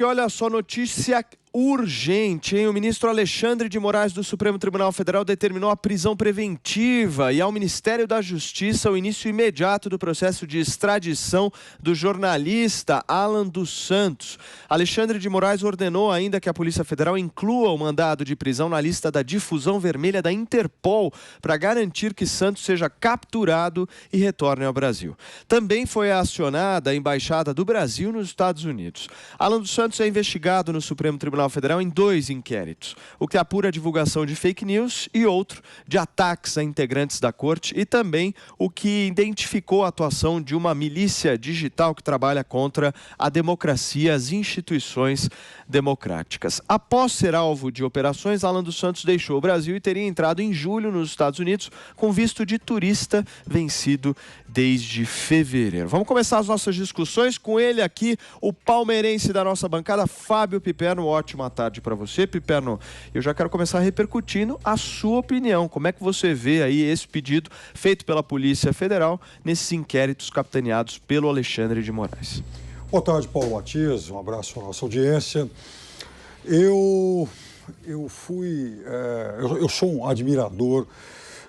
E olha só, notícia urgente, hein? O ministro Alexandre de Moraes do Supremo Tribunal Federal determinou a prisão preventiva e ao Ministério da Justiça o início imediato do processo de extradição do jornalista Alan dos Santos. Alexandre de Moraes ordenou ainda que a Polícia Federal inclua o mandado de prisão na lista da difusão vermelha da Interpol para garantir que Santos seja capturado e retorne ao Brasil. Também foi acionada a Embaixada do Brasil nos Estados Unidos. Alan dos Santos é investigado no Supremo Tribunal Federal em 2 inquéritos, o que apura a divulgação de fake news e outro de ataques a integrantes da corte e também o que identificou a atuação de uma milícia digital que trabalha contra a democracia e as instituições democráticas. Após ser alvo de operações, Alan dos Santos deixou o Brasil e teria entrado em julho nos Estados Unidos com visto de turista vencido desde fevereiro. Vamos começar as nossas discussões com ele aqui, o palmeirense da nossa bancada, Fábio Piperno. Ótima tarde para você, Piperno. Eu já quero começar repercutindo a sua opinião. Como é que você vê aí esse pedido feito pela Polícia Federal nesses inquéritos capitaneados pelo Alexandre de Moraes? Boa tarde, Paulo Matias. Um abraço à nossa audiência. Eu sou um admirador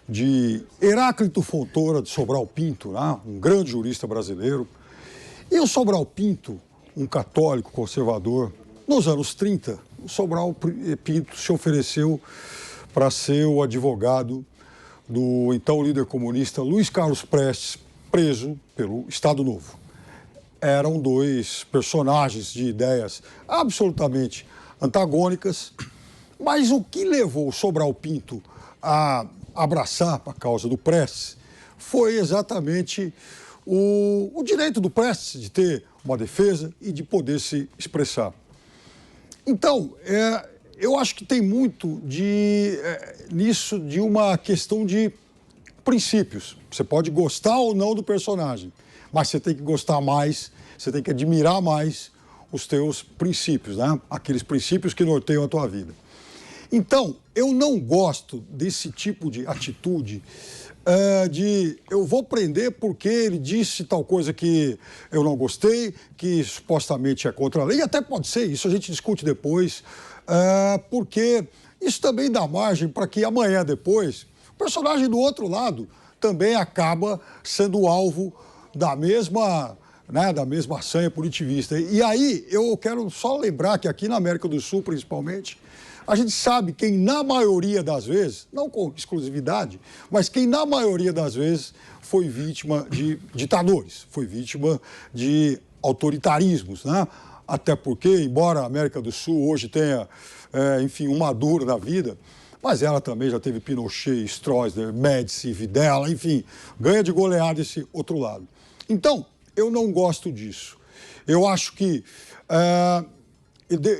de Heráclito Fontoura de Sobral Pinto, né? Um grande jurista brasileiro. E o Sobral Pinto, um católico conservador, nos anos 30, o Sobral Pinto se ofereceu para ser o advogado do então líder comunista Luiz Carlos Prestes, preso pelo Estado Novo. Eram 2 personagens de ideias absolutamente antagônicas, mas o que levou o Sobral Pinto a abraçar a causa do Prestes foi exatamente o direito do Prestes de ter uma defesa e de poder se expressar. Então, eu acho que tem muito nisso de uma questão de princípios. Você pode gostar ou não do personagem, mas você tem que gostar mais, você tem que admirar mais os teus princípios, né? Aqueles princípios que norteiam a tua vida. Então, eu não gosto desse tipo de atitude eu vou prender porque ele disse tal coisa que eu não gostei, que supostamente é contra a lei, e até pode ser, isso a gente discute depois, porque isso também dá margem para que amanhã depois, o personagem do outro lado também acaba sendo alvo da mesma sanha punitivista. E aí eu quero só lembrar que aqui na América do Sul, principalmente, a gente sabe quem, na maioria das vezes, não com exclusividade, mas quem, na maioria das vezes, foi vítima de ditadores, foi vítima de autoritarismos, né? Até porque, embora a América do Sul hoje tenha, enfim, um Maduro na vida, mas ela também já teve Pinochet, Stroessner, Médici, Videla, enfim, ganha de goleada esse outro lado. Então, eu não gosto disso. Eu acho que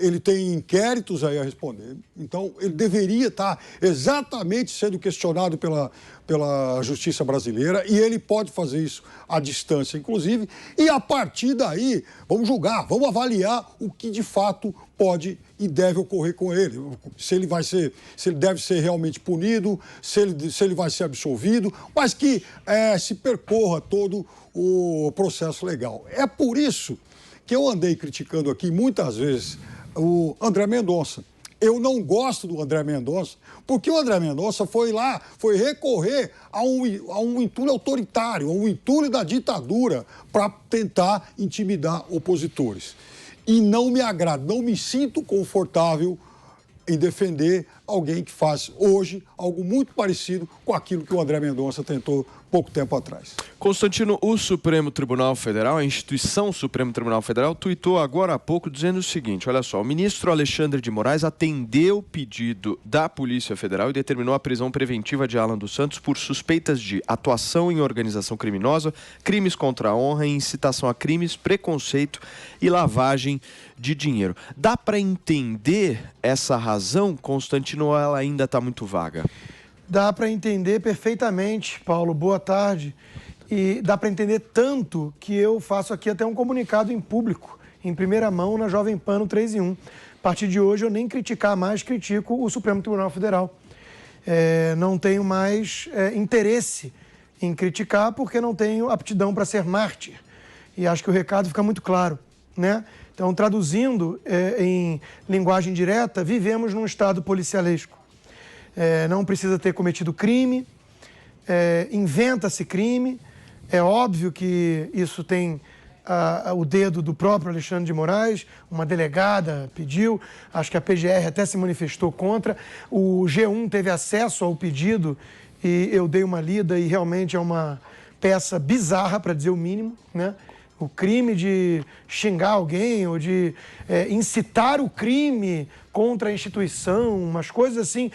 ele tem inquéritos aí a responder, então ele deveria estar exatamente sendo questionado pela justiça brasileira e ele pode fazer isso à distância, inclusive, e a partir daí vamos julgar, vamos avaliar o que de fato pode e deve ocorrer com ele, se ele deve ser realmente punido, se ele vai ser absolvido, mas que se percorra todo o processo legal. É por isso que eu andei criticando aqui muitas vezes o André Mendonça. Eu não gosto do André Mendonça, porque o André Mendonça foi recorrer a um entulho autoritário, a um entulho da ditadura para tentar intimidar opositores. E não me agrada, não me sinto confortável em defender alguém que faz hoje algo muito parecido com aquilo que o André Mendonça tentou pouco tempo atrás. Constantino, o Supremo Tribunal Federal, a instituição Supremo Tribunal Federal, tuitou agora há pouco dizendo o seguinte, olha só, o ministro Alexandre de Moraes atendeu o pedido da Polícia Federal e determinou a prisão preventiva de Alan dos Santos por suspeitas de atuação em organização criminosa, crimes contra a honra, incitação a crimes, preconceito e lavagem de dinheiro. Dá para entender essa razão, Constantino, ou ela ainda está muito vaga? Dá para entender perfeitamente, Paulo. Boa tarde. E dá para entender tanto que eu faço aqui até um comunicado em público, em primeira mão, na Jovem Pan no 3 em 1. A partir de hoje, eu nem criticar mais, critico o Supremo Tribunal Federal. Não tenho mais interesse em criticar porque não tenho aptidão para ser mártir. E acho que o recado fica muito claro, né? Então, traduzindo em linguagem direta, vivemos num estado policialesco. Não precisa ter cometido crime, inventa-se crime. É óbvio que isso tem o dedo do próprio Alexandre de Moraes, uma delegada pediu, acho que a PGR até se manifestou contra. O G1 teve acesso ao pedido e eu dei uma lida e realmente é uma peça bizarra, para dizer o mínimo, né? O crime de xingar alguém ou de incitar o crime contra a instituição, umas coisas assim,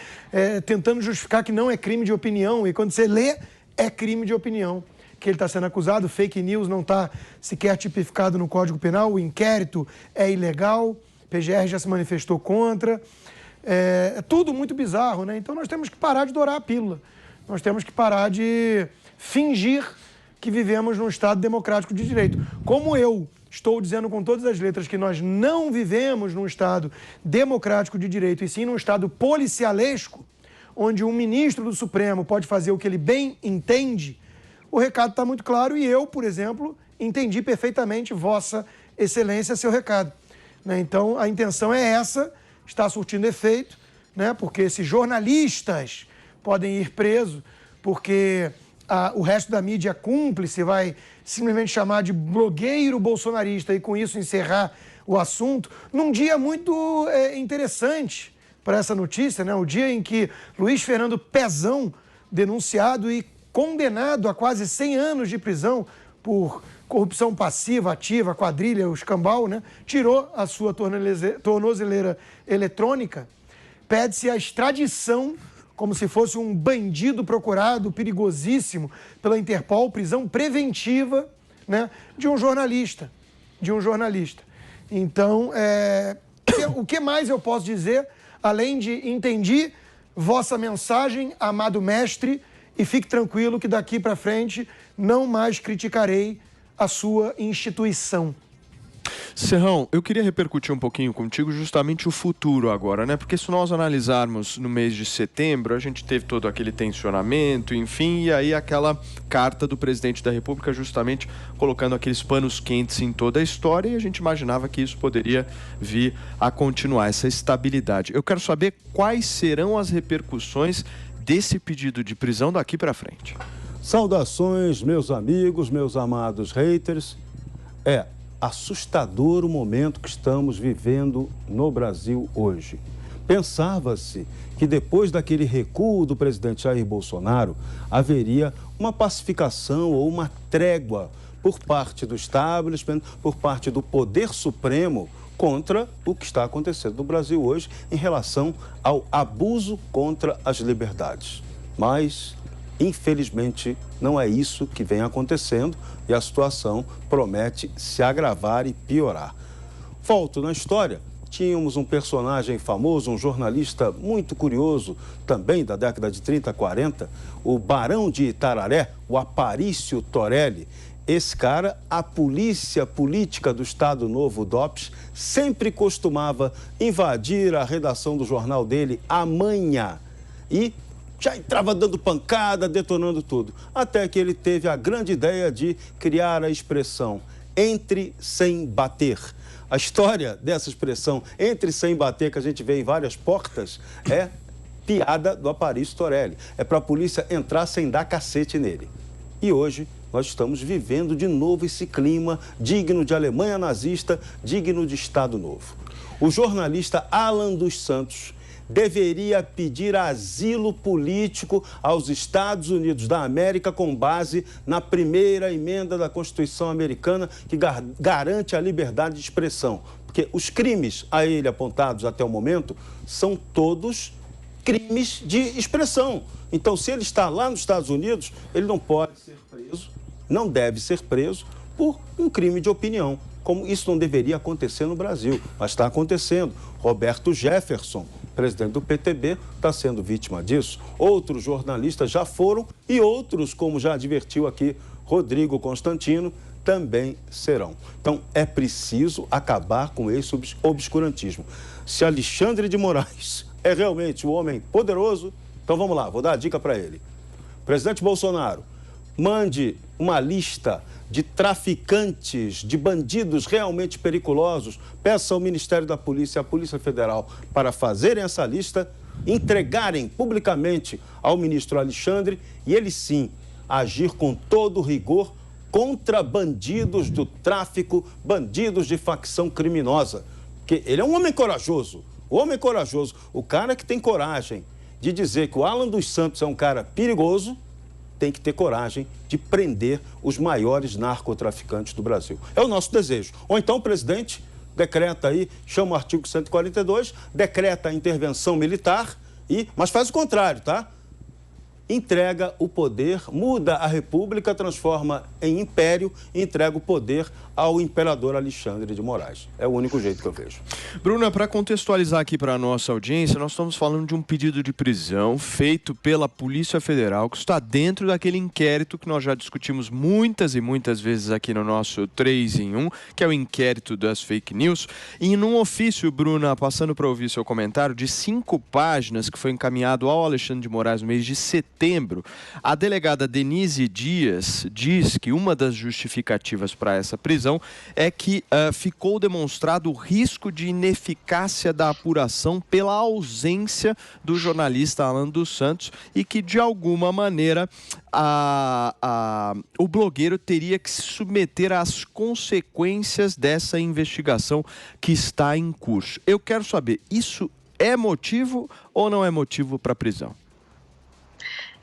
tentando justificar que não é crime de opinião. E quando você lê, é crime de opinião que ele está sendo acusado. Fake news não está sequer tipificado no Código Penal, o inquérito é ilegal, PGR já se manifestou contra. É tudo muito bizarro, né? Então nós temos que parar de dourar a pílula. Nós temos que parar de fingir que vivemos num Estado democrático de direito. Como eu estou dizendo com todas as letras que nós não vivemos num Estado democrático de direito, e sim num Estado policialesco, onde um ministro do Supremo pode fazer o que ele bem entende, o recado está muito claro e eu, por exemplo, entendi perfeitamente, Vossa Excelência, seu recado. Né? Então, a intenção é essa, está surtindo efeito, né? Porque esses jornalistas podem ir presos, porque o resto da mídia cúmplice vai simplesmente chamar de blogueiro bolsonarista e com isso encerrar o assunto, num dia muito interessante para essa notícia, né? O dia em que Luiz Fernando Pezão, denunciado e condenado a quase 100 anos de prisão por corrupção passiva, ativa, quadrilha, o escambau, né? Tirou a sua tornozeleira eletrônica, pede-se a extradição como se fosse um bandido procurado, perigosíssimo, pela Interpol, prisão preventiva, né, de um jornalista. Então, o que mais eu posso dizer, além de entendi vossa mensagem, amado mestre, e fique tranquilo que daqui para frente não mais criticarei a sua instituição. Serrão, eu queria repercutir um pouquinho contigo justamente o futuro agora, né? Porque se nós analisarmos no mês de setembro, a gente teve todo aquele tensionamento, enfim, e aí aquela carta do presidente da República justamente colocando aqueles panos quentes em toda a história, e a gente imaginava que isso poderia vir a continuar, essa estabilidade. Eu quero saber quais serão as repercussões desse pedido de prisão daqui para frente. Saudações, meus amigos, meus amados haters. Assustador o momento que estamos vivendo no Brasil hoje. Pensava-se que depois daquele recuo do presidente Jair Bolsonaro, haveria uma pacificação ou uma trégua por parte do establishment, por parte do Poder Supremo, contra o que está acontecendo no Brasil hoje em relação ao abuso contra as liberdades. Mas, infelizmente, não é isso que vem acontecendo e a situação promete se agravar e piorar. Volto na história. Tínhamos um personagem famoso, um jornalista muito curioso, também da década de 30, 40, o Barão de Itararé, o Aparício Torelli. Esse cara, a polícia política do Estado Novo, DOPS, sempre costumava invadir a redação do jornal dele, Amanhã, e já entrava dando pancada, detonando tudo. Até que ele teve a grande ideia de criar a expressão entre sem bater. A história dessa expressão entre sem bater, que a gente vê em várias portas, é piada do Aparício Torelli. É para a polícia entrar sem dar cacete nele. E hoje nós estamos vivendo de novo esse clima digno de Alemanha nazista, digno de Estado Novo. O jornalista Alan dos Santos deveria pedir asilo político aos Estados Unidos da América com base na primeira emenda da Constituição americana que garante a liberdade de expressão. Porque os crimes a ele apontados até o momento são todos crimes de expressão. Então, se ele está lá nos Estados Unidos, ele não pode ser preso, não deve ser preso por um crime de opinião. Como isso não deveria acontecer no Brasil, mas está acontecendo. Roberto Jefferson, presidente do PTB, está sendo vítima disso. Outros jornalistas já foram e outros, como já advertiu aqui Rodrigo Constantino, também serão. Então, é preciso acabar com esse obscurantismo. Se Alexandre de Moraes é realmente um homem poderoso, então vamos lá, vou dar a dica para ele. Presidente Bolsonaro, mande uma lista de traficantes, de bandidos realmente perigosos, peça ao Ministério da Polícia e à Polícia Federal para fazerem essa lista, entregarem publicamente ao ministro Alexandre e ele sim agir com todo rigor contra bandidos do tráfico, bandidos de facção criminosa. Porque ele é um homem corajoso, o cara que tem coragem de dizer que o Alan dos Santos é um cara perigoso, tem que ter coragem de prender os maiores narcotraficantes do Brasil. É o nosso desejo. Ou então o presidente decreta aí, chama o artigo 142, decreta a intervenção militar, mas faz o contrário, tá? Entrega o poder, muda a república, transforma em império e entrega o poder ao imperador Alexandre de Moraes. É o único jeito que eu vejo. Bruna, para contextualizar aqui para a nossa audiência, nós estamos falando de um pedido de prisão feito pela Polícia Federal, que está dentro daquele inquérito que nós já discutimos muitas e muitas vezes aqui no nosso 3 em 1, que é o inquérito das fake news. E num ofício, Bruna, passando para ouvir seu comentário, de 5 páginas que foi encaminhado ao Alexandre de Moraes no mês de setembro, a delegada Denise Dias diz que uma das justificativas para essa prisão é que ficou demonstrado o risco de ineficácia da apuração pela ausência do jornalista Alan dos Santos e que, de alguma maneira, o blogueiro teria que se submeter às consequências dessa investigação que está em curso. Eu quero saber, isso é motivo ou não é motivo para a prisão?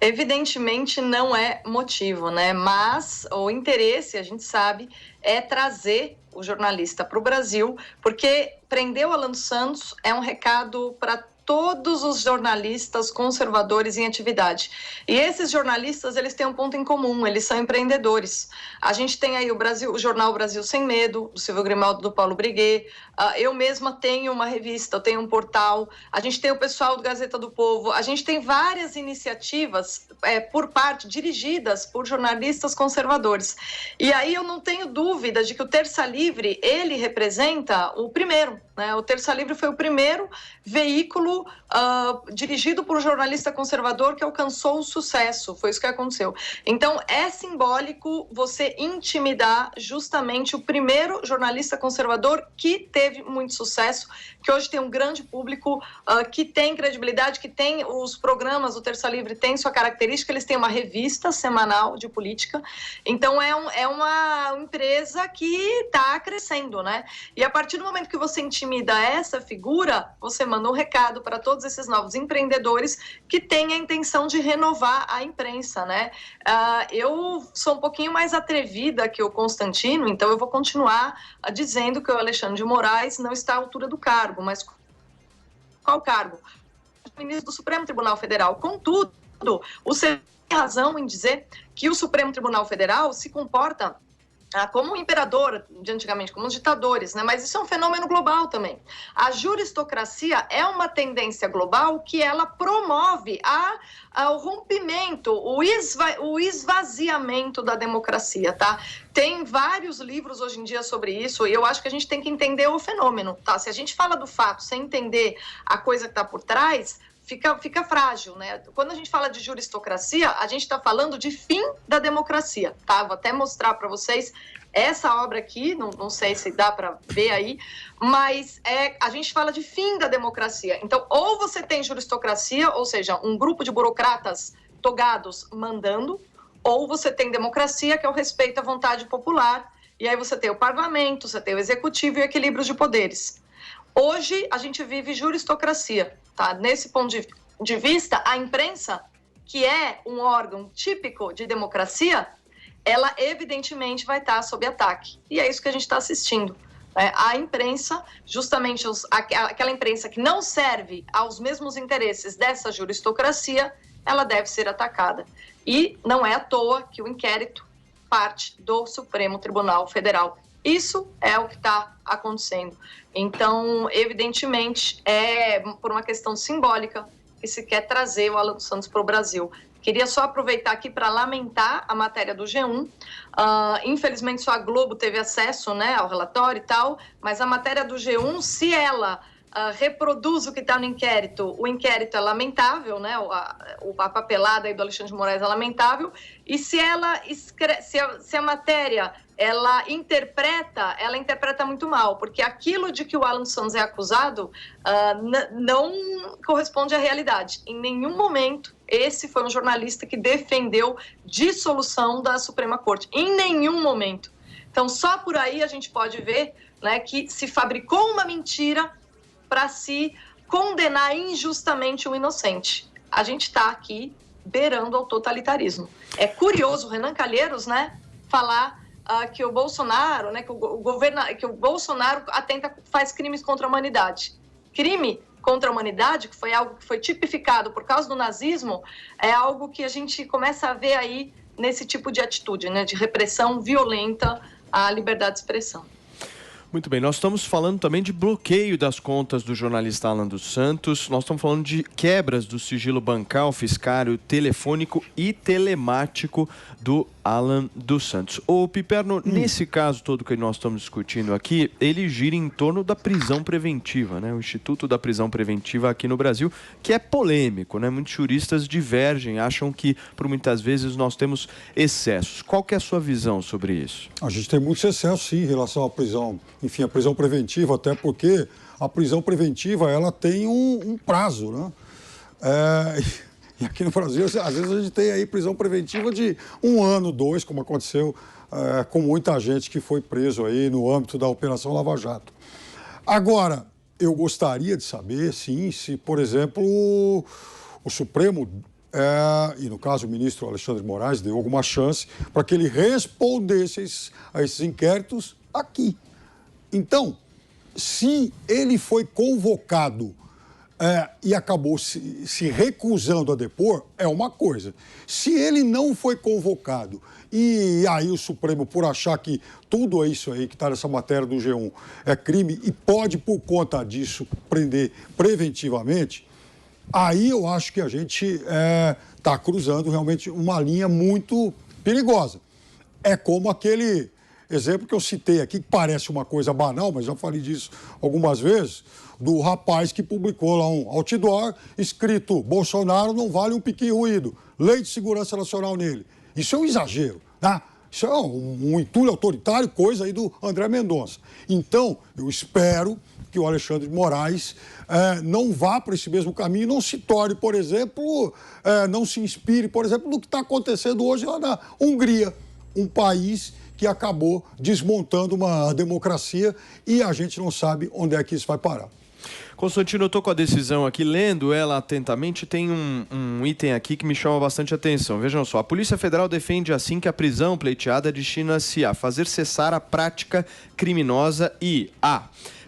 Evidentemente não é motivo, né? Mas o interesse, a gente sabe, é trazer o jornalista para o Brasil, porque prender o Alan dos Santos é um recado para todos os jornalistas conservadores em atividade. E esses jornalistas, eles têm um ponto em comum, eles são empreendedores. A gente tem aí o jornal Brasil Sem Medo, do Silvio Grimaldo, do Paulo Briguet. Eu mesma tenho uma revista, eu tenho um portal. A gente tem o pessoal do Gazeta do Povo. A gente tem várias iniciativas dirigidas por jornalistas conservadores. E aí eu não tenho dúvida de que o Terça Livre, ele representa o primeiro, né? O Terça Livre foi o primeiro veículo dirigido por um jornalista conservador que alcançou o sucesso, foi isso que aconteceu. Então, é simbólico você intimidar justamente o primeiro jornalista conservador que teve muito sucesso, que hoje tem um grande público, que tem credibilidade, que tem os programas do Terça Livre, tem sua característica, eles têm uma revista semanal de política, então é uma empresa que está crescendo, né? E a partir do momento que você intimida essa figura, você manda um recado para todos esses novos empreendedores que têm a intenção de renovar a imprensa, né? Eu sou um pouquinho mais atrevida que o Constantino, então eu vou continuar dizendo que o Alexandre de Moraes não está à altura do cargo, mas qual cargo? Ministro do Supremo Tribunal Federal. Contudo, o senhor tem razão em dizer que o Supremo Tribunal Federal se comporta como um imperador, de antigamente, como os ditadores, né? Mas isso é um fenômeno global também. A juristocracia é uma tendência global que ela promove o rompimento, o esvaziamento da democracia, tá? Tem vários livros hoje em dia sobre isso e eu acho que a gente tem que entender o fenômeno, tá? Se a gente fala do fato sem entender a coisa que está por trás, fica frágil, né? Quando a gente fala de juristocracia, a gente está falando de fim da democracia, tá? Vou até mostrar para vocês essa obra aqui, não sei se dá para ver aí, mas a gente fala de fim da democracia. Então, ou você tem juristocracia, ou seja, um grupo de burocratas togados mandando, ou você tem democracia, que é o respeito à vontade popular, e aí você tem o parlamento, você tem o executivo e o equilíbrio de poderes. Hoje, a gente vive juristocracia, tá? Nesse ponto de vista, a imprensa, que é um órgão típico de democracia, ela evidentemente vai estar sob ataque. E é isso que a gente está assistindo. A imprensa, justamente aquela imprensa que não serve aos mesmos interesses dessa juristocracia, ela deve ser atacada. E não é à toa que o inquérito parte do Supremo Tribunal Federal. Isso é o que está acontecendo. Então, evidentemente, é por uma questão simbólica que se quer trazer o Alan dos Santos para o Brasil. Queria só aproveitar aqui para lamentar a matéria do G1. Infelizmente, só a Globo teve acesso, né, ao relatório e tal, mas a matéria do G1, se ela reproduz o que está no inquérito, o inquérito é lamentável, né? A papelada aí do Alexandre de Moraes é lamentável, e se a matéria ela interpreta muito mal, porque aquilo de que o Alan dos Santos é acusado não corresponde à realidade. Em nenhum momento esse foi um jornalista que defendeu dissolução da Suprema Corte, em nenhum momento. Então, só por aí a gente pode ver, né, que se fabricou uma mentira para se condenar injustamente o inocente. A gente está aqui beirando ao totalitarismo. É curioso o Renan Calheiros, né, falar que o Bolsonaro, né, que o Bolsonaro faz crimes contra a humanidade. Crime contra a humanidade, que foi algo que foi tipificado por causa do nazismo, é algo que a gente começa a ver aí nesse tipo de atitude, né, de repressão violenta à liberdade de expressão. Muito bem, nós estamos falando também de bloqueio das contas do jornalista Alan dos Santos, nós estamos falando de quebras do sigilo bancário, fiscário, telefônico e telemático do Alan dos Santos. Ô Piperno, nesse caso todo que nós estamos discutindo aqui, ele gira em torno da prisão preventiva, né? O Instituto da Prisão Preventiva aqui no Brasil, que é polêmico, né? Muitos juristas divergem, acham que por muitas vezes nós temos excessos. Qual que é a sua visão sobre isso? A gente tem muitos excessos, sim, em relação à prisão. Enfim, a prisão preventiva, até porque a prisão preventiva ela tem um prazo, né? E aqui no Brasil, às vezes a gente tem aí prisão preventiva de 1 ano, 2, como aconteceu com muita gente que foi preso aí no âmbito da Operação Lava Jato. Agora, eu gostaria de saber, sim, se, por exemplo, o Supremo, e no caso o ministro Alexandre de Moraes, deu alguma chance para que ele respondesse a esses inquéritos aqui. Então, se ele foi convocado e acabou se recusando a depor, é uma coisa. Se ele não foi convocado e aí o Supremo, por achar que tudo isso aí que está nessa matéria do G1 é crime e pode, por conta disso, prender preventivamente, aí eu acho que a gente está cruzando realmente uma linha muito perigosa. É como aquele exemplo que eu citei aqui, que parece uma coisa banal, mas já falei disso algumas vezes, do rapaz que publicou lá um outdoor escrito Bolsonaro não vale um piquinho ruído, lei de segurança nacional nele. Isso é um exagero, né? Isso é um entulho autoritário, coisa aí do André Mendonça. Então, eu espero que o Alexandre de Moraes não vá para esse mesmo caminho, não se torne, por exemplo, não se inspire, por exemplo, no que está acontecendo hoje lá na Hungria, um país que acabou desmontando uma democracia e a gente não sabe onde é que isso vai parar. Constantino, eu estou com a decisão aqui, lendo ela atentamente, tem um item aqui que me chama bastante atenção. Vejam só, a Polícia Federal defende assim que a prisão pleiteada destina-se a fazer cessar a prática criminosa e a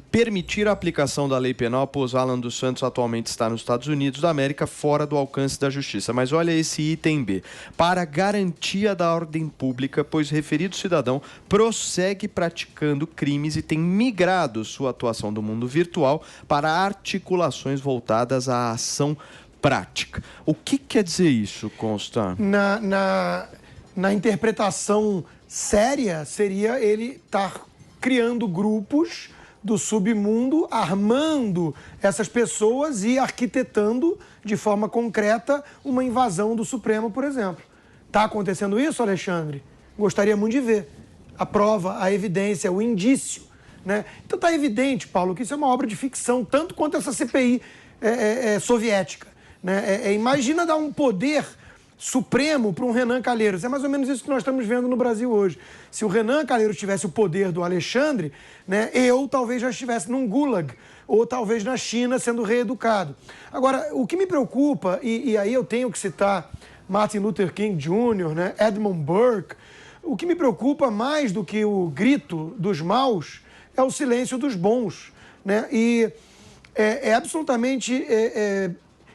permitir a aplicação da lei penal, pois Alan dos Santos atualmente está nos Estados Unidos da América, fora do alcance da justiça. Mas olha esse item B. Para garantia da ordem pública, pois referido cidadão prossegue praticando crimes e tem migrado sua atuação do mundo virtual para articulações voltadas à ação prática. O que quer dizer isso, Consta? Na interpretação séria, seria ele estar criando grupos do submundo, armando essas pessoas e arquitetando de forma concreta uma invasão do Supremo, por exemplo. Está acontecendo isso, Alexandre? Gostaria muito de ver a prova, a evidência, o indício, né? Então está evidente, Paulo, que isso é uma obra de ficção, tanto quanto essa CPI soviética, né? Imagina dar um poder supremo para um Renan Calheiros. É mais ou menos isso que nós estamos vendo no Brasil hoje. Se o Renan Calheiros tivesse o poder do Alexandre, né, eu talvez já estivesse num gulag, ou talvez na China sendo reeducado. Agora, o que me preocupa, e aí eu tenho que citar Martin Luther King Jr., né, Edmund Burke, o que me preocupa mais do que o grito dos maus é o silêncio dos bons, né? E é absolutamente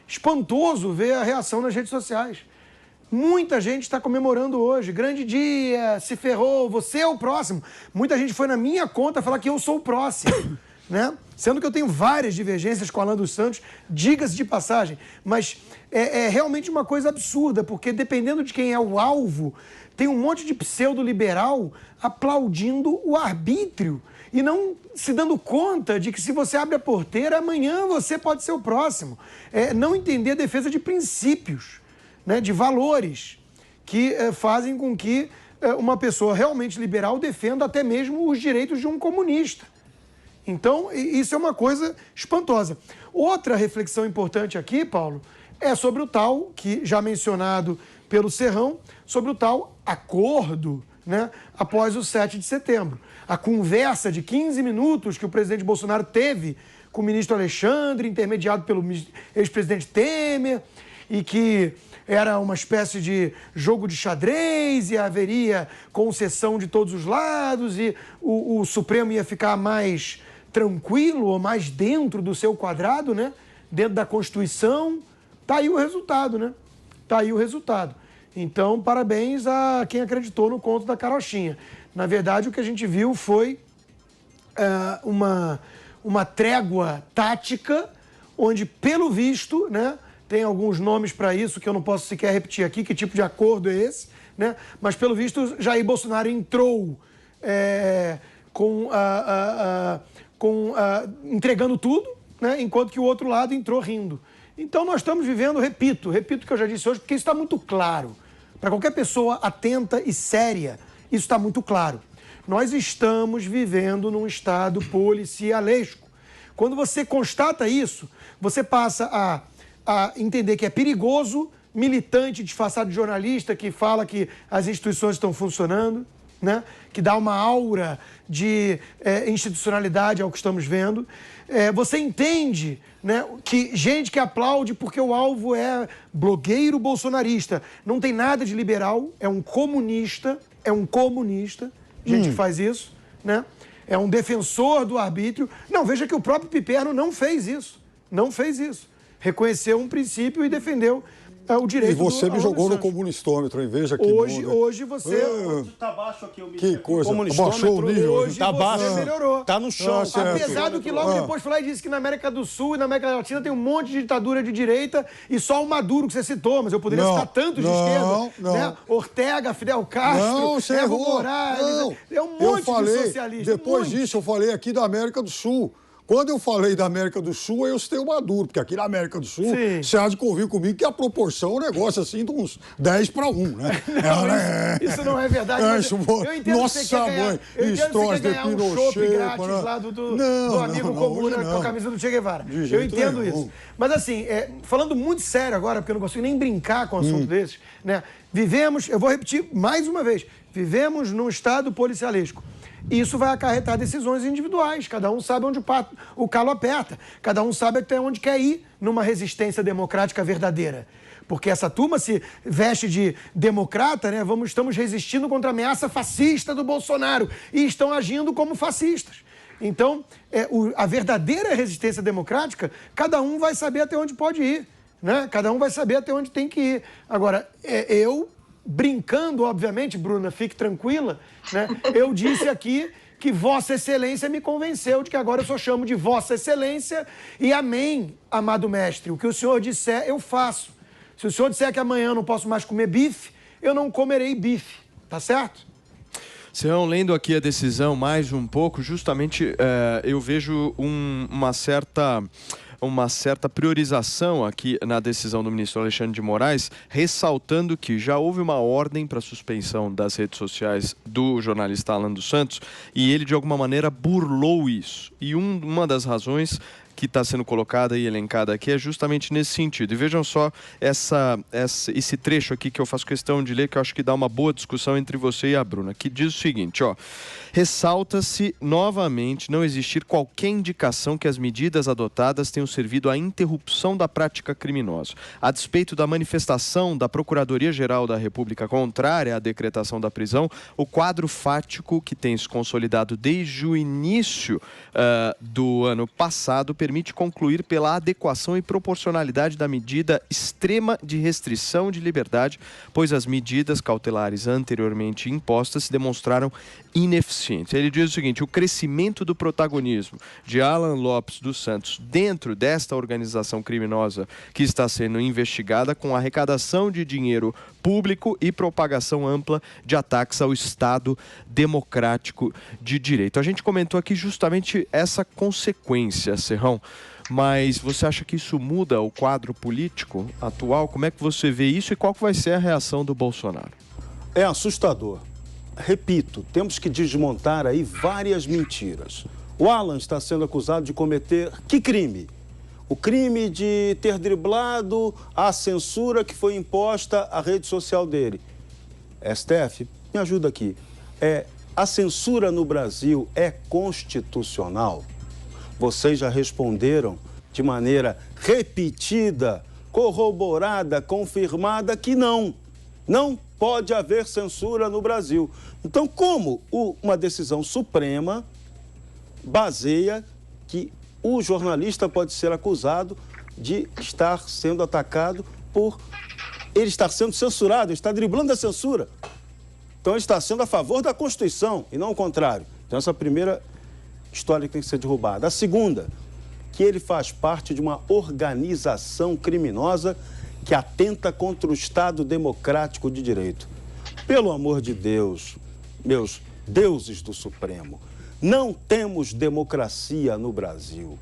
espantoso ver a reação nas redes sociais. Muita gente está comemorando hoje, grande dia, se ferrou, você é o próximo. Muita gente foi na minha conta falar que eu sou o próximo, né? Sendo que eu tenho várias divergências com o Alan dos Santos, diga-se de passagem, mas é realmente uma coisa absurda, porque dependendo de quem é o alvo, tem um monte de pseudo-liberal aplaudindo o arbítrio e não se dando conta de que se você abre a porteira, amanhã você pode ser o próximo. Não entender a defesa de princípios, né, de valores que fazem com que uma pessoa realmente liberal defenda até mesmo os direitos de um comunista. Então, isso é uma coisa espantosa. Outra reflexão importante aqui, Paulo, é sobre o tal, que já mencionado pelo Serrão, sobre o tal acordo, né, após o 7 de setembro. A conversa de 15 minutos que o presidente Bolsonaro teve com o ministro Alexandre, intermediado pelo ex-presidente Temer, e que era uma espécie de jogo de xadrez e haveria concessão de todos os lados e o Supremo ia ficar mais tranquilo ou mais dentro do seu quadrado, né? Dentro da Constituição. Tá aí o resultado, né? Tá aí o resultado. Então, parabéns a quem acreditou no conto da carochinha. Na verdade, o que a gente viu foi uma trégua tática, onde, pelo visto, né, tem alguns nomes para isso que eu não posso sequer repetir aqui, que tipo de acordo é esse, né? Mas, pelo visto, Jair Bolsonaro entrou entregando tudo, né, enquanto que o outro lado entrou rindo. Então, nós estamos vivendo, repito o que eu já disse hoje, porque isso está muito claro. Para qualquer pessoa atenta e séria, isso está muito claro. Nós estamos vivendo num estado policialesco. Quando você constata isso, você passa a entender que é perigoso, militante disfarçado de jornalista que fala que as instituições estão funcionando, né? Que dá uma aura de institucionalidade ao que estamos vendo. Você entende, né, que gente que aplaude porque o alvo é blogueiro bolsonarista. Não tem nada de liberal, é um comunista, gente que faz isso, né? É um defensor do arbítrio. Não, veja que o próprio Piperno não fez isso. Reconheceu um princípio e defendeu o direito. E você me jogou no comunistômetro, hein? Veja que hoje você... Tá baixo aqui o que coisa, abaixou o nível. Hoje tá baixo. Você melhorou. Tá no chão. Apesar do que logo depois foi lá e disse que na América do Sul e na América Latina tem um monte de ditadura de direita e só o Maduro que você citou, mas eu poderia citar tantos de esquerda. Né? Ortega, Fidel Castro, Evo Morales, é um monte de socialista. Depois disso eu falei aqui da América do Sul. Quando eu falei da América do Sul, eu citei o Maduro, porque aqui na América do Sul, você há de convir comigo que a proporção é um negócio assim de uns 10-1, né? Isso não é verdade. Eu entendo nossa que você quer ganhar, mãe, você quer ganhar um chopp grátis lá do amigo Comuna com a camisa do Che Guevara. Eu entendo isso. Mas assim, falando muito sério agora, porque eu não consigo nem brincar com um assunto desses, né? Vivemos, eu vou repetir mais uma vez, vivemos num estado policialesco. Isso vai acarretar decisões individuais. Cada um sabe onde o calo aperta. Cada um sabe até onde quer ir numa resistência democrática verdadeira. Porque essa turma se veste de democrata, né? Estamos resistindo contra a ameaça fascista do Bolsonaro e estão agindo como fascistas. Então, a verdadeira resistência democrática, cada um vai saber até onde pode ir, né? Cada um vai saber até onde tem que ir. Agora, brincando, obviamente, Bruna, fique tranquila, né? Eu disse aqui que Vossa Excelência me convenceu de que agora eu só chamo de Vossa Excelência e amém, amado mestre. O que o senhor disser, eu faço. Se o senhor disser que amanhã eu não posso mais comer bife, eu não comerei bife, tá certo? Serrão, lendo aqui a decisão mais um pouco, justamente eu vejo uma certa priorização aqui na decisão do ministro Alexandre de Moraes, ressaltando que já houve uma ordem para suspensão das redes sociais do jornalista Alan dos Santos e ele, de alguma maneira, burlou isso. E uma das razões que está sendo colocada e elencada aqui é justamente nesse sentido. E vejam só esse trecho aqui que eu faço questão de ler, que eu acho que dá uma boa discussão entre você e a Bruna, que diz o seguinte, ó: ressalta-se novamente não existir qualquer indicação que as medidas adotadas tenham servido à interrupção da prática criminosa. A despeito da manifestação da Procuradoria-Geral da República contrária à decretação da prisão, o quadro fático que tem se consolidado desde o início do ano passado permite concluir pela adequação e proporcionalidade da medida extrema de restrição de liberdade, pois as medidas cautelares anteriormente impostas se demonstraram ineficientes. Ele diz o seguinte: o crescimento do protagonismo de Alan Lopes dos Santos dentro desta organização criminosa que está sendo investigada com arrecadação de dinheiro público e propagação ampla de ataques ao Estado democrático de direito. A gente comentou aqui justamente essa consequência, Serrão, mas você acha que isso muda o quadro político atual? Como é que você vê isso e qual que vai ser a reação do Bolsonaro? É assustador. Repito, temos que desmontar aí várias mentiras. O Alan está sendo acusado de cometer que crime? O crime de ter driblado a censura que foi imposta à rede social dele. STF, me ajuda aqui. A censura no Brasil é constitucional? Vocês já responderam de maneira repetida, corroborada, confirmada que não. Não pode haver censura no Brasil. Então, como uma decisão suprema baseia que o jornalista pode ser acusado de estar sendo atacado por ele estar sendo censurado, ele está driblando a censura. Então, ele está sendo a favor da Constituição e não o contrário. Então, essa é a primeira história que tem que ser derrubada. A segunda, que ele faz parte de uma organização criminosa que atenta contra o Estado democrático de direito. Pelo amor de Deus, meus deuses do Supremo, não temos democracia no Brasil.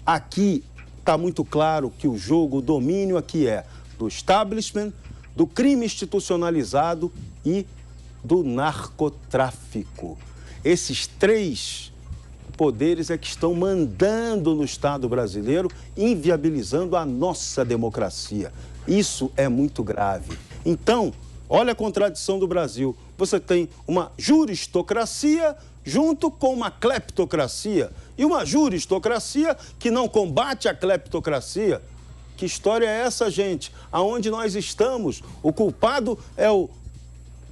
Aqui está muito claro que o jogo, o domínio aqui é do establishment, do crime institucionalizado e do narcotráfico. Esses três poderes é que estão mandando no Estado brasileiro, inviabilizando a nossa democracia. Isso é muito grave. Então, olha a contradição do Brasil. Você tem uma juristocracia junto com uma cleptocracia. E uma juristocracia que não combate a cleptocracia. Que história é essa, gente? Aonde nós estamos? O culpado é o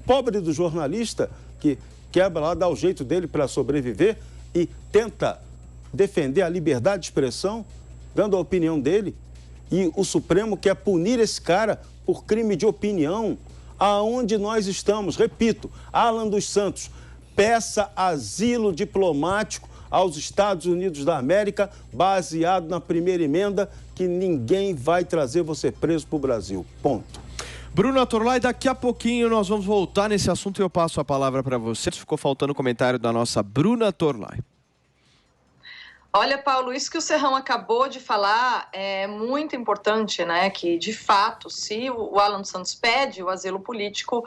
pobre do jornalista que quebra lá, dá o jeito dele para sobreviver e tenta defender a liberdade de expressão, dando a opinião dele. E o Supremo quer punir esse cara por crime de opinião. Aonde nós estamos? Repito, Alan dos Santos, peça asilo diplomático aos Estados Unidos da América, baseado na primeira emenda, que ninguém vai trazer você preso para o Brasil. Ponto. Bruna Torlai, daqui a pouquinho nós vamos voltar nesse assunto e eu passo a palavra para você. Ficou faltando o comentário da nossa Bruna Torlai. Olha, Paulo, isso que o Serrão acabou de falar é muito importante, né? Que, de fato, se o Alan dos Santos pede o asilo político,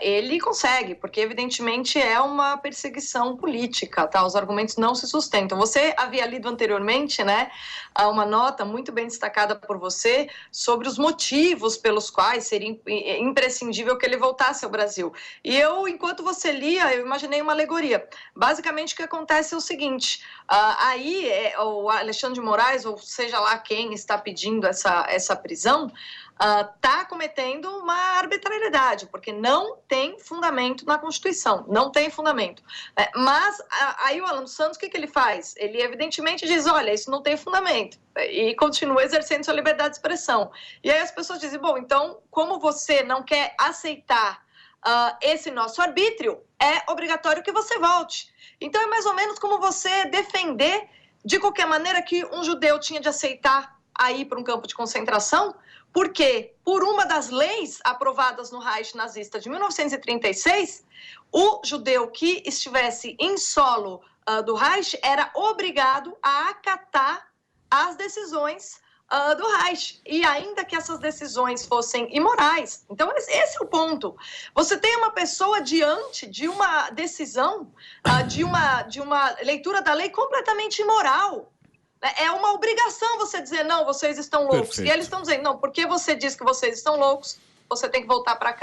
ele consegue, porque, evidentemente, é uma perseguição política, tá? Os argumentos não se sustentam. Você havia lido anteriormente, né? Uma nota muito bem destacada por você sobre os motivos pelos quais seria imprescindível que ele voltasse ao Brasil. E eu, enquanto você lia, eu imaginei uma alegoria. Basicamente, o que acontece é o seguinte... Aí o Alexandre de Moraes, ou seja lá quem está pedindo essa prisão, está cometendo uma arbitrariedade, porque não tem fundamento na Constituição, não tem fundamento. Mas aí o Alan dos Santos, o que ele faz? Ele evidentemente diz, olha, isso não tem fundamento, e continua exercendo sua liberdade de expressão. E aí as pessoas dizem, bom, então como você não quer aceitar esse nosso arbítrio, é obrigatório que você volte. Então é mais ou menos como você defender, de qualquer maneira, que um judeu tinha de aceitar a ir para um campo de concentração, porque por uma das leis aprovadas no Reich nazista de 1936, o judeu que estivesse em solo do Reich era obrigado a acatar as decisões do Reich, e ainda que essas decisões fossem imorais. Então, esse é o ponto. Você tem uma pessoa diante de uma decisão, de uma leitura da lei completamente imoral. É uma obrigação você dizer, não, vocês estão loucos. Perfeito. E eles estão dizendo, não, porque você diz que vocês estão loucos, você tem que voltar para cá.